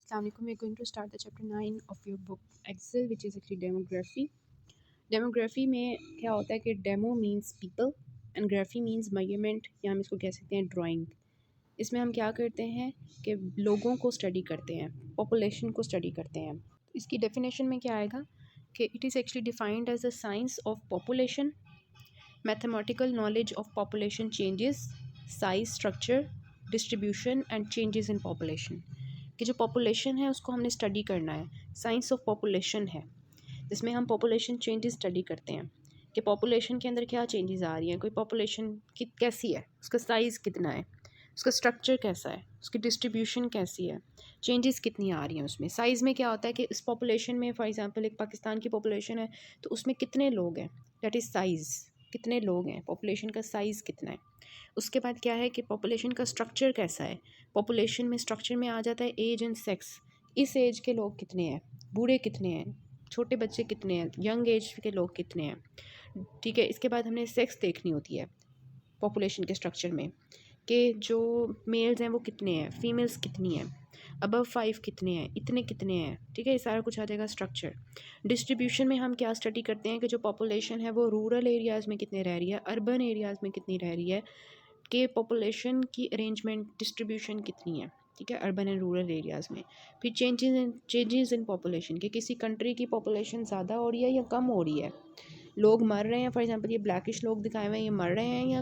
Assalamualaikum. We're going to start the chapter 9 of your book Excel, which is actually demography. Demography में क्या होता है कि demo means people and graphy means measurement, या हम इसको कह सकते हैं ड्राइंग। इसमें हम क्या करते हैं कि लोगों को स्टडी करते हैं, पॉपुलेशन को स्टडी करते हैं। इसकी डेफिनेशन में क्या आएगा कि it is actually defined as the science of population, mathematical knowledge of population changes, size, structure, distribution and changes in population. कि जो पॉपुलेशन है उसको हमने स्टडी करना है, साइंस ऑफ पॉपुलेशन है जिसमें हम पॉपुलेशन चेंजेस स्टडी करते हैं कि पॉपुलेशन के अंदर क्या चेंजेस आ रही हैं, कोई पॉपुलेशन की कैसी है, उसका साइज़ कितना है, उसका स्ट्रक्चर कैसा है, उसकी डिस्ट्रीब्यूशन कैसी है, चेंजेस कितनी आ रही हैं उसमें। साइज़ में क्या होता है कि इस पॉपुलेशन में फॉर एग्जांपल एक पाकिस्तान की पॉपुलेशन है तो उसमें कितने लोग हैं, दैट इज़ साइज़, कितने लोग हैं, पॉपुलेशन का साइज़ कितना है। उसके बाद क्या है कि पॉपुलेशन का स्ट्रक्चर कैसा है। पॉपुलेशन में स्ट्रक्चर में आ जाता है एज एंड सेक्स, इस एज के लोग कितने हैं, बूढ़े कितने हैं, छोटे बच्चे कितने हैं, यंग एज के लोग कितने हैं। ठीक है, इसके बाद हमने सेक्स देखनी होती है पॉपुलेशन के स्ट्रक्चर में कि जो मेल्स हैं वो कितने हैं, फीमेल्स कितनी हैं, अबव 5 कितने हैं, इतने कितने हैं। ठीक है, ये सारा कुछ आ जाएगा स्ट्रक्चर। डिस्ट्रीब्यूशन में हम क्या स्टडी करते हैं कि जो पॉपुलेशन है वो रूरल एरियाज़ में कितने रह रही है, अर्बन एरियाज़ में कितनी रह रही है, कि पॉपुलेशन की अरेंजमेंट डिस्ट्रीब्यूशन कितनी है। ठीक है, अर्बन एंड रूरल एरियाज़ में। फिर चेंजेस इन पॉपुलेशन, कि किसी कंट्री की पॉपुलेशन ज़्यादा हो रही है या कम हो रही है, लोग मर रहे हैं, फॉर एग्जांपल ये ब्लैकिश लोग दिखाए हुए हैं, ये मर रहे हैं या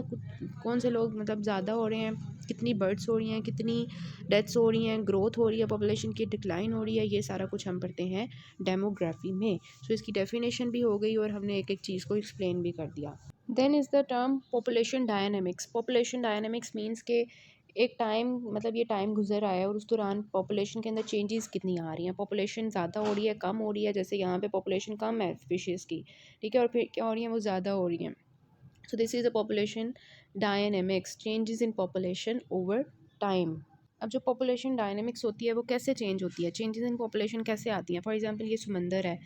कौन से लोग मतलब ज़्यादा हो रहे हैं, कितनी बर्ड्स हो रही हैं, कितनी डेथ्स हो रही हैं, ग्रोथ हो रही है, पॉपुलेशन की डिक्लाइन हो रही है, ये सारा कुछ हम पढ़ते हैं डेमोग्राफी में। सो इसकी डेफिनेशन भी हो गई और हमने एक एक चीज़ को एक्सप्लेन भी कर दिया। Then is the term population dynamics. Population dynamics means के एक टाइम, मतलब ये टाइम गुजर आया है और उस दौरान पॉपुलेशन के अंदर चेंजेस कितनी आ रही हैं, पॉपुलेशन ज़्यादा हो रही है, कम हो रही है। जैसे यहाँ पे पॉपुलेशन कम है फिशेस की, ठीक है, और फिर क्या हो रही है, वो ज़्यादा हो रही हैं। So this is a population dynamics, changes in population over time. अब जो पॉपुलेशन डायनेमिक्स होती है वो कैसे चेंज होती है, चेंजेस इन पॉपुलेशन कैसे आती हैं। फॉर एग्जांपल ये समंदर है,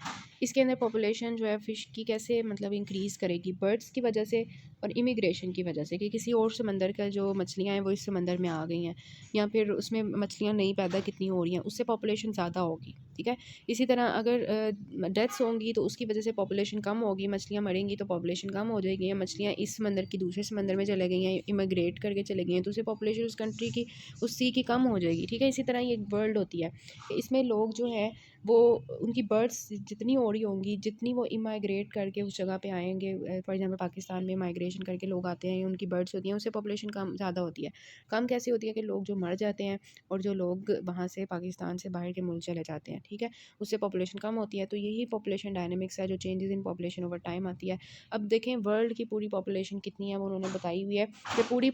इसके अंदर पॉपुलेशन जो है फ़िश की कैसे मतलब इंक्रीज़ करेगी, बर्ड्स की वजह से और इमिग्रेशन की वजह से, कि किसी और समंदर का जो मछलियाँ हैं वो इस समंदर में आ गई हैं, या फिर उसमें मछलियाँ नई पैदा कितनी हो रही हैं, उससे पॉपुलेशन ज़्यादा होगी। ठीक है, इसी तरह अगर डेथ्स होंगी तो उसकी वजह से पॉपुलेशन कम होगी, मछलियाँ मरेंगी तो पॉपुलेशन कम हो जाएगी, या मछलियाँ इस समंदर की दूसरे समंदर में चले गई हैं, इमिग्रेट करके चले गई हैं, तो उससे पॉपुलेशन उस कंट्री की, उस सी की कम हो जाएगी। ठीक है, इसी तरह ये एक वर्ल्ड होती है कि इसमें लोग जो है वो उनकी बर्ड्स जितनी हो रही होंगी, जितनी वो इमाइग्रेट करके उस जगह पे आएंगे, फॉर एग्जांपल पाकिस्तान में माइग्रेशन करके लोग आते हैं, उनकी बर्ड्स होती हैं, उससे पॉपुलेशन कम ज़्यादा होती है। कम कैसे होती है कि लोग जो मर जाते हैं और जो लोग वहाँ से पाकिस्तान से बाहर के मुल्क चले जाते हैं, ठीक है, उससे पॉपुलेशन कम होती है। तो यही पॉपुलेशन डायनेमिक्स है जो changes in population over time आती है। अब देखें वर्ल्ड की पूरी पॉपुलेशन कितनी है, वो उन्होंने बताई हुई है कि पूरी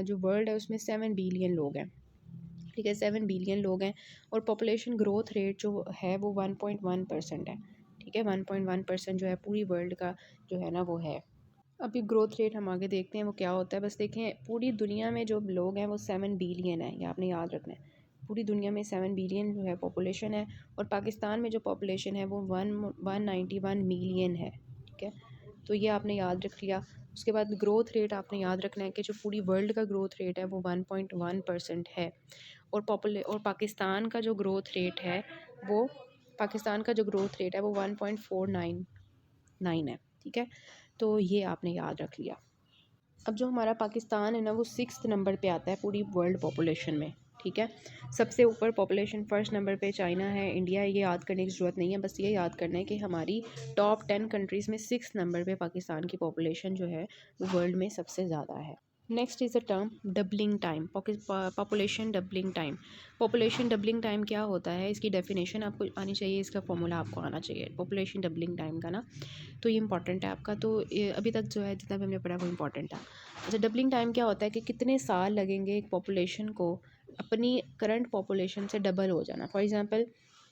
जो वर्ल्ड है उसमें 7 बिलियन लोग हैं। ठीक है, 7 बिलियन लोग हैं और पॉपुलेशन ग्रोथ रेट जो है वो 1.1% है। ठीक है, 1.1% जो है पूरी वर्ल्ड का जो है ना वो है। अभी ग्रोथ रेट हम आगे देखते हैं वो क्या होता है। बस देखें पूरी दुनिया में जो लोग हैं वो 7 बिलियन है, ये आपने याद रखना है। पूरी दुनिया में 7 बिलियन जो है पॉपुलेशन है, और पाकिस्तान में जो पॉपुलेशन है वो 191 मिलियन है। ठीक है, तो ये आपने याद रख लिया। उसके बाद ग्रोथ रेट आपने याद रखना है कि जो पूरी वर्ल्ड का ग्रोथ रेट है वो 1.1% है, और पाकिस्तान का जो ग्रोथ रेट है वो है वो 1.499 है। ठीक है, तो ये आपने याद रख लिया। अब जो हमारा पाकिस्तान है ना वो 6th नंबर पे आता है पूरी वर्ल्ड पॉपुलेशन में। ठीक है, सबसे ऊपर पॉपुलेशन फर्स्ट नंबर पे चाइना है, इंडिया है, ये याद करने की ज़रूरत नहीं है। बस ये याद करना है कि हमारी टॉप 10 कंट्रीज़ में 6th नंबर पे पाकिस्तान की पॉपुलेशन जो है वो वर्ल्ड में सबसे ज़्यादा है। Next is a term doubling time, population doubling time. Population doubling time क्या होता है, इसकी डेफिनेशन आपको आनी चाहिए, इसका फॉर्मूला आपको आना चाहिए पॉपुलेशन डबलिंग टाइम का ना, तो ये इंपॉर्टेंट है आपका। तो अभी तक जो है जितना भी हमने पढ़ा वो इंपॉर्टेंट था। अच्छा, डबलिंग टाइम क्या होता है कि कितने साल लगेंगे एक पॉपुलेशन को अपनी करंट पॉपुलेशन से डबल हो जाना। For example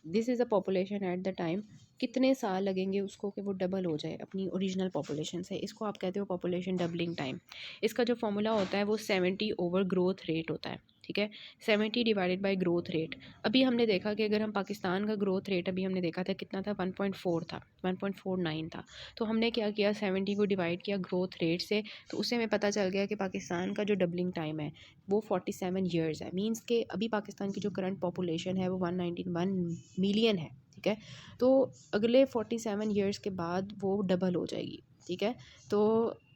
this is a population at the time, कितने साल लगेंगे उसको कि वो डबल हो जाए अपनी ओरिजिनल पॉपुलेशन से, इसको आप कहते हो पॉपुलेशन डबलिंग टाइम। इसका जो फॉर्मूला होता है वो 70 ओवर ग्रोथ रेट होता है। ठीक है। 70 डिवाइडेड बाय ग्रोथ रेट। अभी हमने देखा कि अगर हम पाकिस्तान का ग्रोथ रेट अभी हमने देखा था कितना था, 1.4 था, 1.49 था। तो हमने क्या किया, 70 को डिवाइड किया ग्रोथ रेट से, तो उससे हमें पता चल गया कि पाकिस्तान का जो डबलिंग टाइम है वो 47 ईयर्स है। मींस के अभी पाकिस्तान की जो करंट पॉपुलेशन है वो 191 मिलियन है। ठीक है। तो अगले 47 ईयर्स के बाद वो डबल हो जाएगी। ठीक है। तो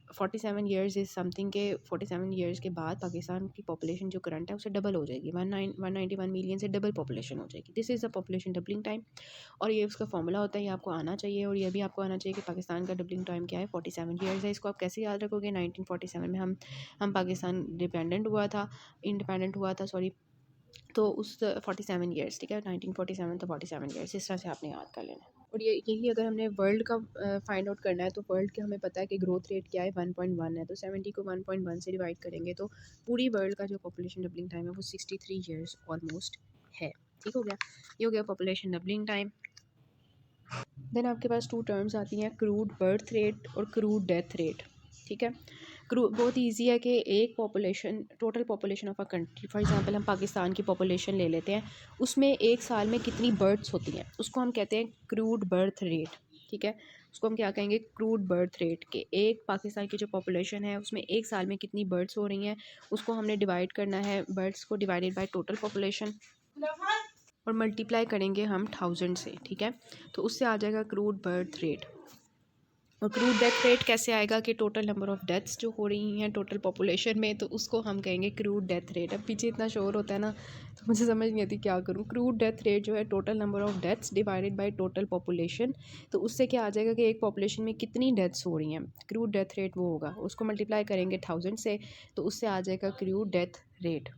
47 ईयर्स इज़ समथिंग के 47 ईयर्स के बाद पाकिस्तान की पॉपुलेशन जो करंट है उससे डबल हो जाएगी, 191 मिलियन से डबल पॉपुलेशन हो जाएगी। This is the population doubling time. और ये उसका फॉर्मूला होता है, ये आपको आना चाहिए। और ये भी आपको आना चाहिए कि पाकिस्तान का डबलिंग टाइम क्या है, 47 ईयर्स है। इसको आप कैसे याद रखोगे, 1947 में हम पाकिस्तान इंडिपेंडेंट हुआ था सॉरी। तो उस 47 ईयर्स, ठीक है, 1947 तो 47 ईयर्स, इस तरह से आपने याद कर लेना है। और ये यही अगर हमने वर्ल्ड का फाइंड आउट करना है तो वर्ल्ड के हमें पता है कि ग्रोथ रेट क्या है, 1.1 है। तो 70 को 1.1 से डिवाइड करेंगे तो पूरी वर्ल्ड का जो पॉपुलेशन डबलिंग टाइम है वो 63 ईयर्स ऑलमोस्ट है। ठीक हो गया, ये हो गया पॉपुलेशन डबलिंग टाइम। देन आपके पास टू टर्म्स आती हैं, क्रूड बर्थ रेट और क्रूड डेथ रेट। ठीक है। बहुत ईजी है कि एक population, total population of a country, for example हम पाकिस्तान की पॉपुलेशन ले लेते हैं, उसमें एक साल में कितनी बर्थ्स होती हैं उसको हम कहते हैं क्रूड बर्थ रेट। ठीक है। उसको हम क्या कहेंगे, क्रूड बर्थ रेट। के एक पाकिस्तान की जो पॉपुलेशन है उसमें एक साल में कितनी बर्थ्स हो रही हैं उसको हमने डिवाइड करना है, बर्थ्स को डिवाइडेड बाय टोटल पॉपुलेशन, और मल्टीप्लाई करेंगे हम 1000 से। ठीक है। तो उससे आ जाएगा क्रूड बर्थ रेट। और क्रूड डेथ रेट कैसे आएगा कि टोटल नंबर ऑफ़ डेथ्स जो हो रही हैं टोटल पॉपुलेशन में, तो उसको हम कहेंगे क्रूड डेथ रेट। अब पीछे इतना शोर होता है ना तो मुझे समझ नहीं आती क्या करूँ। क्रूड डेथ रेट जो है total number of deaths divided by total population. तो उससे क्या आ जाएगा कि एक पॉपुलेशन में कितनी डेथ्स हो रही हैं, क्रूड डेथ रेट वो होगा, उसको मल्टीप्लाई करेंगे 1000 से, तो उससे आ जाएगा क्रूड डेथ रेट।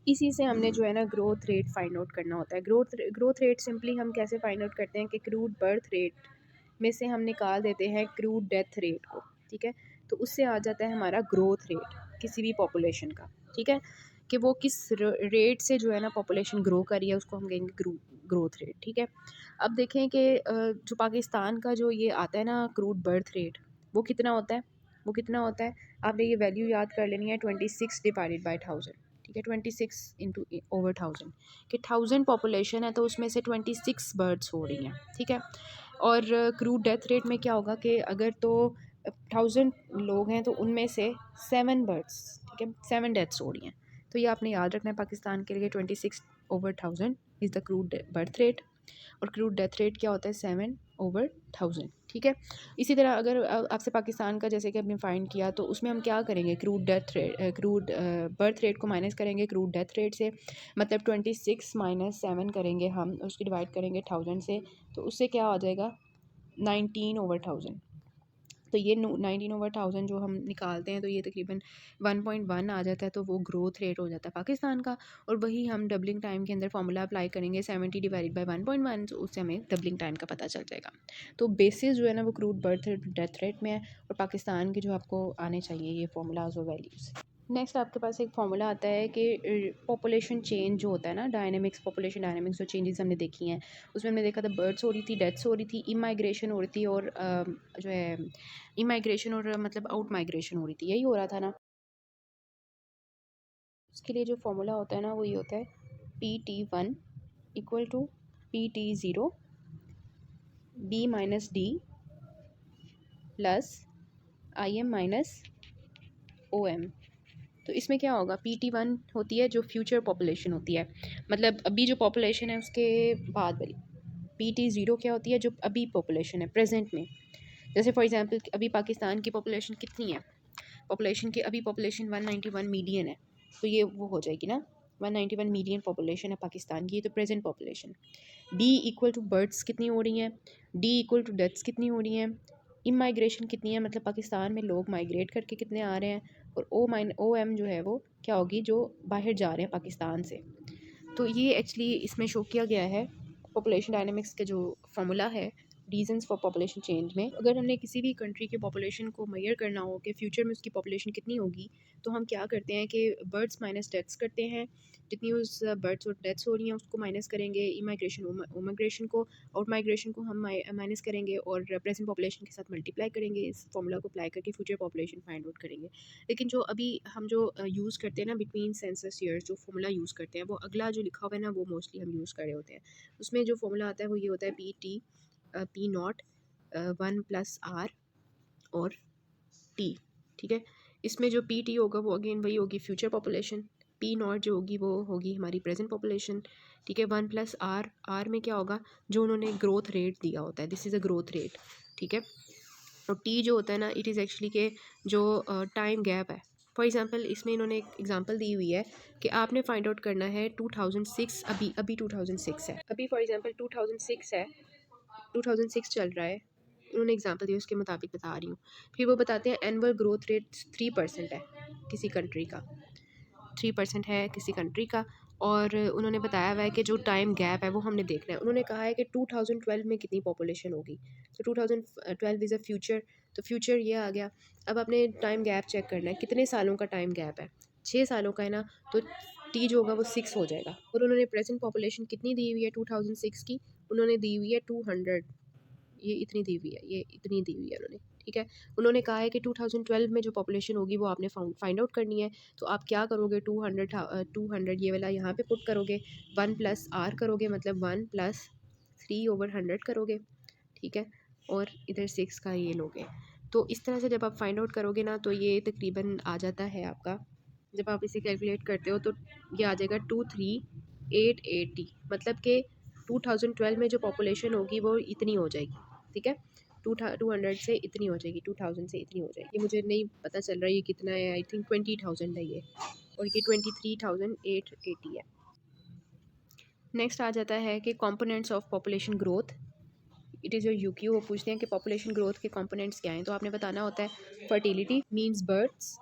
इसी से हमने जो है ना ग्रोथ रेट फाइंड आउट करना होता है। ग्रोथ रेट सिंपली हम कैसे फाइंड आउट करते हैं कि क्रूड बर्थ रेट में से हम निकाल देते हैं क्रूड डेथ रेट को। ठीक है। तो उससे आ जाता है हमारा ग्रोथ रेट किसी भी पॉपुलेशन का। ठीक है, कि वो किस रेट से जो है ना पॉपुलेशन ग्रो कर रही है उसको हम कहेंगे ग्रोथ रेट। ठीक है। अब देखें कि जो पाकिस्तान का जो ये आता है ना क्रूड बर्थ रेट, वो कितना होता है, वो कितना होता है, आपने ये वैल्यू याद कर लेनी है, 26 डिवाइडेड बाई 1000। ठीक है, 26 इंटू ओवर 1000, कि 1000 पॉपुलेशन है तो उसमें से 26 बर्ड्स हो रही हैं। ठीक है। और क्रूड डेथ रेट में क्या होगा कि अगर तो 1000 लोग हैं तो उनमें से 7 बर्ड्स, ठीक है, 7 डेथ्स हो रही हैं। तो ये आपने याद रखना है पाकिस्तान के लिए, 26/1000 is the crude birth rate. और क्रूड डेथ रेट क्या होता है, 7/1000। ठीक है। इसी तरह अगर आपसे पाकिस्तान का जैसे कि हमने फाइंड किया तो उसमें हम क्या करेंगे, क्रूड बर्थ रेट को माइनस करेंगे क्रूड डेथ रेट से, मतलब 26 माइनस 7 करेंगे हम, उसकी डिवाइड करेंगे 1000 से, तो उससे क्या आ जाएगा, 19/1000। तो ये 19/1000 जो हम निकालते हैं तो ये तकरीबन 1.1 आ जाता है, तो वो ग्रोथ रेट हो जाता है पाकिस्तान का। और वही हम डबलिंग टाइम के अंदर फार्मूला अप्लाई करेंगे, 70 डिवाइडेड बाय 1.1, तो उससे हमें डबलिंग टाइम का पता चल जाएगा। तो बेसिस जो है ना वो crude birth rate death rate में है, और पाकिस्तान के जो आपको आने चाहिए ये फार्मूलाज और वैल्यूज़। नेक्स्ट आपके पास एक फार्मूला आता है कि पॉपुलेशन चेंज जो होता है ना, डायनेमिक्स, पॉपुलेशन डायनेमिक्स जो चेंजेस हमने देखी हैं उसमें हमने देखा था बर्ड्स हो रही थी, डेथ्स हो रही थी, इमाइग्रेशन हो रही थी, और जो है इमाइग्रेशन और मतलब आउट माइग्रेशन हो रही थी, यही हो रहा था ना। उसके लिए जो फार्मूला होता है ना वो ये होता है, PT1 equal to PT0 B-D plus IM minus OM। तो इसमें क्या होगा, PT1 होती है जो फ्यूचर पॉपुलेशन होती है, मतलब अभी जो पॉपुलेशन है उसके बाद वाली। PT0 क्या होती है, जो अभी पॉपुलेशन है प्रेजेंट में। जैसे फॉर एग्जांपल अभी पाकिस्तान की पॉपुलेशन कितनी है, अभी पॉपुलेशन 191 मिलियन है, तो ये वो हो जाएगी ना, 191 मिलियन पॉपुलेशन है पाकिस्तान की, ये तो present population. D equal to births कितनी हो रही हैं, D इक्वल टू डेथ्स कितनी हो रही हैं, इमाइग्रेशन कितनी है, मतलब पाकिस्तान में लोग माइग्रेट करके कितने आ रहे हैं, और OM जो है वो क्या होगी, जो बाहर जा रहे हैं पाकिस्तान से। तो ये एक्चुअली इसमें शो किया गया है, पॉपुलेशन डायनेमिक्स का जो फार्मूला है रीजंस फॉर पॉपुलेशन चेंज में अगर हमने किसी भी कंट्री के पॉपुलेशन को मेजर करना हो कि फ्यूचर में उसकी पॉपुलेशन कितनी होगी, तो हम क्या करते हैं कि बर्ड्स माइनस डेथ्स करते हैं। जितनी उस बर्ड्स और डेथ्स हो रही हैं उसको माइनस करेंगे, इमाइग्रेशन इमाइग्रेशन को, आउट माइग्रेशन को हम माइनस करेंगे और प्रेजेंट पॉपुलेशन के साथ मल्टीप्लाई करेंगे। इस फॉर्मूला को अप्लाई करके फ्यूचर पॉपुलेशन फाइंड आउट करेंगे। लेकिन जो अभी हम जो यूज़ करते हैं ना बिटवीन सेंसस ईयर्स, जो फॉर्मूला यूज़ करते हैं वो अगला जो लिखा हुआ है ना वो मोस्टली हम यूज़ कर रहे होते हैं। उसमें जो फॉर्मूला आता है वो ये होता है पी नॉट 1+r और टी। ठीक है, इसमें जो पी टी होगा वो अगेन वही होगी फ्यूचर पॉपुलेशन, पी नॉट जो होगी वो होगी हमारी प्रेजेंट पॉपुलेशन। ठीक है, 1+r, आर में क्या होगा जो उन्होंने ग्रोथ रेट दिया होता है, this is a growth rate. ठीक है, और टी जो होता है ना इट इज़ एक्चुअली के जो टाइम गैप है। फॉर एग्जांपल इसमें इन्होंने एक एग्जांपल दी हुई है कि आपने फाइंड आउट करना है 2006, अभी अभी 2006 है, अभी फॉर एग्जांपल 2006 है, 2006 चल रहा है, उन्होंने एग्जांपल दिया उसके मुताबिक बता रही हूँ। फिर वो बताते हैं एनुअल ग्रोथ रेट 3% है किसी कंट्री का, 3% है किसी कंट्री का। और उन्होंने बताया हुआ है कि जो टाइम गैप है वो हमने देखना है। उन्होंने कहा है कि 2012 में कितनी पॉपुलेशन होगी, तो 2012 इज़ अ फ्यूचर, तो फ्यूचर ये आ गया। अब आपने टाइम गैप चेक करना है कितने सालों का टाइम गैप है, 6 सालों का है ना, तो टी जो होगा वो 6 हो जाएगा। और उन्होंने प्रेजेंट पॉपुलेशन कितनी दी हुई है 2006 की, उन्होंने दी हुई है 200, ये इतनी दी हुई है, ये इतनी दी हुई है उन्होंने। ठीक है, उन्होंने कहा है कि 2012 में जो पॉपुलेशन होगी वो आपने फाइंड आउट करनी है। तो आप क्या करोगे, 200 ये वाला यहाँ पे पुट करोगे, 1+r करोगे, मतलब 1+3/100 करोगे। ठीक है, और इधर 6 का ये लोगे। तो इस तरह से जब आप फाइंड आउट करोगे ना तो ये तकरीबन आ जाता है आपका, जब आप इसे कैलकुलेट करते हो तो ये आ जाएगा 23880, मतलब कि 2012 में जो पॉपुलेशन होगी वो इतनी हो जाएगी। ठीक है, 200 से इतनी हो जाएगी, 2000 से इतनी हो जाएगी। ये मुझे नहीं पता चल रहा है ये कितना है, आई थिंक 20,000 है ये, और ये 23,880 है। नेक्स्ट आ जाता है कि components of population growth, it is your यूक्यू। वो पूछते हैं कि पॉपुलेशन ग्रोथ के कंपोनेंट्स क्या हैं, तो आपने बताना होता है फर्टिलिटी मींस बर्थ्स,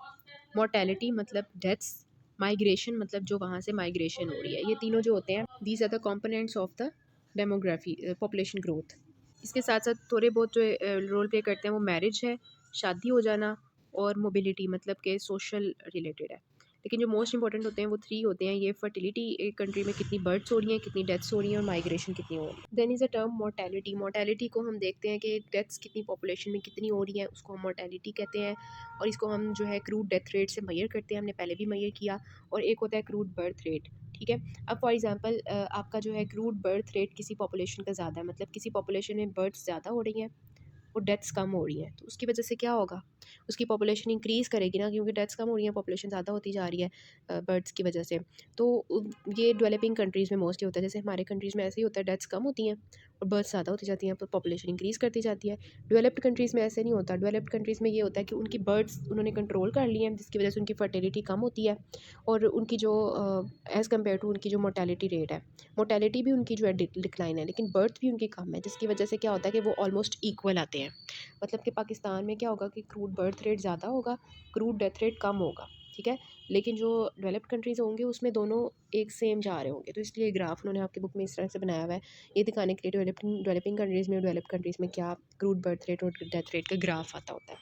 मोर्टेलिटी मतलब डेथ्स, माइग्रेशन मतलब जो वहाँ से माइग्रेशन हो रही है, ये तीनों जो होते हैं these are the components of the demography population growth. इसके साथ साथ थोड़े बहुत जो रोल प्ले करते हैं वो मैरिज है, शादी हो जाना, और मोबिलिटी मतलब के सोशल रिलेटेड है। लेकिन जो मोस्ट इंपॉर्टेंट होते हैं वो 3 होते हैं, ये फर्टिलिटी, एक कंट्री में कितनी बर्थ्स हो रही हैं, कितनी डेथ्स हो रही हैं, और माइग्रेशन कितनी हो रही है। Then is a term mortality, mortality को हम देखते हैं कि डेथ्स कितनी पॉपुलेशन में कितनी हो रही है, उसको हम मोर्टेलिटी कहते हैं। और इसको हम जो है क्रूड डेथ रेट से मेजर करते हैं, हमने पहले भी मेजर किया। और एक होता है क्रूड बर्थ रेट। ठीक है, अब फॉर एग्जांपल आपका जो है क्रूड बर्थ रेट किसी पॉपुलेशन का ज़्यादा है, मतलब किसी पॉपुलेशन में बर्थ्स ज़्यादा हो रही हैं और डेथ्स कम हो रही हैं, तो उसकी वजह से क्या होगा, उसकी पॉपुलेशन इंक्रीज़ करेगी ना, क्योंकि डेथ्स कम हो रही हैं, पॉपुलेशन ज़्यादा होती जा रही है बर्ड्स की वजह से। तो ये डेवलपिंग कंट्रीज़ में मोस्टली होता है, जैसे हमारे कंट्रीज़ में ऐसे ही होता है, डेथ्स कम होती हैं और बर्ड्स ज़्यादा होती जाती हैं, तो पॉपुलेशन इंक्रीज़ करती जाती है। डेवलप्ड कंट्रीज़ में ऐसे नहीं होता, डेवलप्ड कंट्रीज़ में ये होता है कि उनकी बर्ड्स उन्होंने कंट्रोल कर लिए हैं, जिसकी वजह से उनकी फर्टिलिटी कम होती है, और उनकी जो एज़ कम्पेयर टू उनकी जो मोर्टेलिटी रेट है, मोर्टेलिटी भी उनकी जो है डिक्लाइन है, लेकिन बर्थ भी उनकी कम है, जिसकी वजह से क्या होता है कि वो ऑलमोस्ट इक्वल आते हैं। मतलब कि पाकिस्तान में क्या होगा कि क्रूड बर्थ रेट ज़्यादा होगा, क्रूड डेथ रेट कम होगा। ठीक है, लेकिन जो डेवलप्ड कंट्रीज़ होंगे उसमें दोनों एक सेम जा रहे होंगे, तो इसलिए ग्राफ उन्होंने आपकी बुक में इस तरह से बनाया हुआ है, ये दिखाने के लिए डेवलपिंग कंट्रीज़ में, डेवलप्ड कंट्रीज़ में क्या क्रूड बर्थ रेट और डेथ रेट का ग्राफ आता होता है।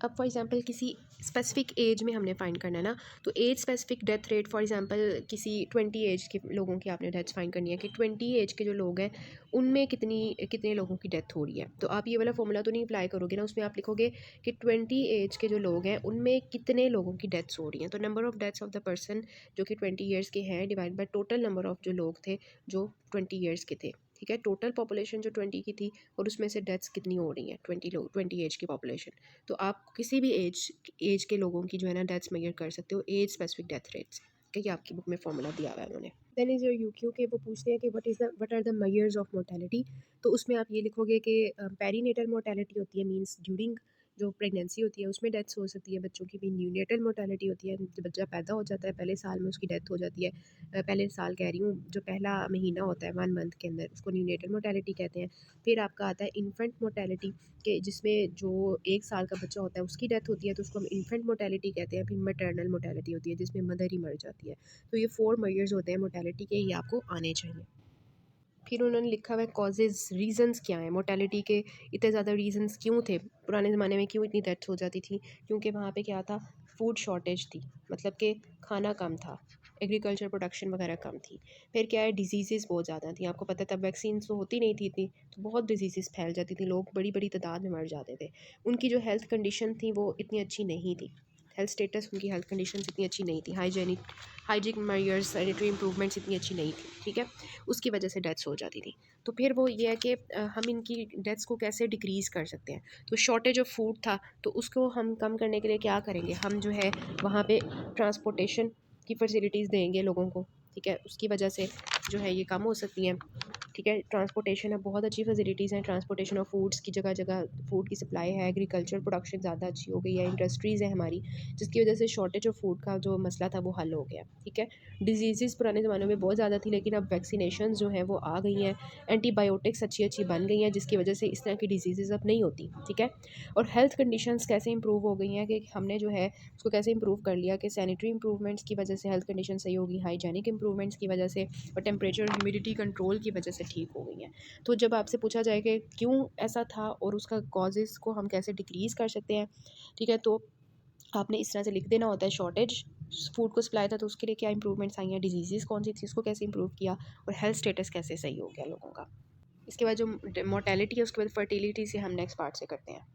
अब फॉर एग्जांपल किसी स्पेसिफिक एज में हमने फाइंड करना है ना, तो age specific death rate, for example किसी 20 एज के लोगों की आपने डेथ्स फाइंड करनी है कि 20 एज के जो लोग हैं उनमें कितने लोगों की डेथ हो रही है। तो आप ये वाला फॉर्मूला तो नहीं अप्लाई करोगे ना, उसमें आप लिखोगे कि 20 एज के जो लोग हैं उनमें कितने लोगों की डेथ्स हो रही हैं, तो number of deaths of the person जो कि 20 ईयर्स के हैं divide by total number of जो लोग थे जो 20 ईयर्स के थे। ठीक है, टोटल पॉपुलेशन जो 20 की थी और उसमें से डेथ्स कितनी हो रही हैं, 20 लोग, 20 एज की पॉपुलेशन। तो आप किसी भी एज के लोगों की जो है ना डेथ्स मेजर कर सकते हो एज स्पेसिफिक डेथ रेट्स। ठीक है, आपकी बुक में फॉर्मूला दिया हुआ है उन्होंने। देन इज़ योर यूक्यू के वो पूछते हैं कि what are the measures of mortality, तो उसमें आप ये लिखोगे कि पेरीनेटल मोर्टेलिटी होती है, मींस ड्यूरिंग जो प्रेगनेंसी होती है उसमें डेथ्स हो सकती है बच्चों की। भी न्यूनेटल मोर्टेलिटी होती है, जब बच्चा पैदा हो जाता है पहले साल में उसकी डेथ हो जाती है। पहले साल कह रही हूँ, जो पहला महीना होता है 1 मंथ के अंदर, उसको न्यूनेटल मोर्टेलिटी कहते हैं। फिर आपका आता है इन्फेंट मोर्टेलिटी, कि जिसमें जो 1 साल का बच्चा होता है उसकी डेथ होती है, तो उसको हम इन्फेंट मोर्टेलिटी कहते हैं। फिर मैटरनल मोर्टेलिटी होती है जिसमें मदर ही मर जाती है। तो ये 4 मेजर्स होते हैं मोर्टेलिटी के, ये आपको आने चाहिए। फिर उन्होंने लिखा हुआ है कॉजेज़, रीज़न्स क्या हैं मोर्टेलिटी के, इतने ज़्यादा रीज़न्स क्यों थे पुराने ज़माने में, क्यों इतनी डेथ्स हो जाती थी, क्योंकि वहाँ पे क्या था, फूड शॉर्टेज थी, मतलब कि खाना कम था, एग्रीकल्चर प्रोडक्शन वगैरह कम थी। फिर क्या है, डिजीज़ेज़ बहुत ज़्यादा थी, आपको पता है तब वैक्सीन तो होती नहीं थी इतनी, तो बहुत डिजीज़ेज़ फैल जाती थी, लोग बड़ी बड़ी तादाद में मर जाते थे। उनकी जो हेल्थ कंडीशन थी वो इतनी अच्छी नहीं थी, हेल्थ स्टेटस उनकी हेल्थ कंडीशन इतनी अच्छी नहीं थी, हाइजीनिक मेजर्स, सैनिटरी इंप्रूवमेंट्स इतनी अच्छी नहीं थी, ठीक है, उसकी वजह से डेथ्स हो जाती थी। तो फिर वो ये है कि हम इनकी डेथ्स को कैसे डिक्रीज़ कर सकते हैं। तो शॉर्टेज ऑफ फूड था, तो उसको हम कम करने के लिए क्या करेंगे, हम जो है वहाँ पे ट्रांसपोर्टेशन की फैसिलिटीज़ देंगे लोगों को, ठीक है, उसकी वजह से जो है ये कम हो सकती हैं। ठीक है, ट्रांसपोर्टेशन है, बहुत अच्छी फैसिलिटीज़ हैं, ट्रांसपोर्टेशन ऑफ फूड्स की, जगह जगह फूड की सप्लाई है, एग्रीकल्चर प्रोडक्शन ज़्यादा अच्छी हो गई है, इंडस्ट्रीज़ है हमारी, जिसकी वजह से शॉर्टेज ऑफ फूड का जो मसला था वो हल हो गया। ठीक है, डिजीज़ पुराने ज़माने में बहुत ज़्यादा थी, लेकिन अब वैक्सीनेशन जो है वो आ गई हैं, एंटीबायोटिक्स अच्छी अच्छी बन गई हैं, जिसकी वजह से इस तरह की डिजीज़ अब नहीं होती। ठीक है, और हेल्थ कंडीशंस कैसे इंप्रूव हो गई हैं कि हमने जो है उसको कैसे इंप्रूव कर लिया कि सैनिटरी इंप्रूवमेंट्स की वजह से हेल्थ कंडीशन सही होगी, हाइजीनिक इंप्रूवमेंट्स की वजह से, और टेम्परेचर ह्यूमिडिटी कंट्रोल की वजह से ठीक हो गई हैं। तो जब आपसे पूछा जाए कि क्यों ऐसा था और उसका कॉजेज़ को हम कैसे डिक्रीज़ कर सकते हैं, ठीक है, तो आपने इस तरह से लिख देना होता है, शॉर्टेज फूड को सप्लाई था तो उसके लिए क्या इंप्रूवमेंट्स आई हैं, डिजीज़ कौन सी थी उसको कैसे इंप्रूव किया, और हेल्थ स्टेटस कैसे सही हो गया लोगों का। इसके बाद जो मोर्टेलिटी है उसके बाद फर्टिलिटी से हम नेक्स्ट पार्ट से करते हैं।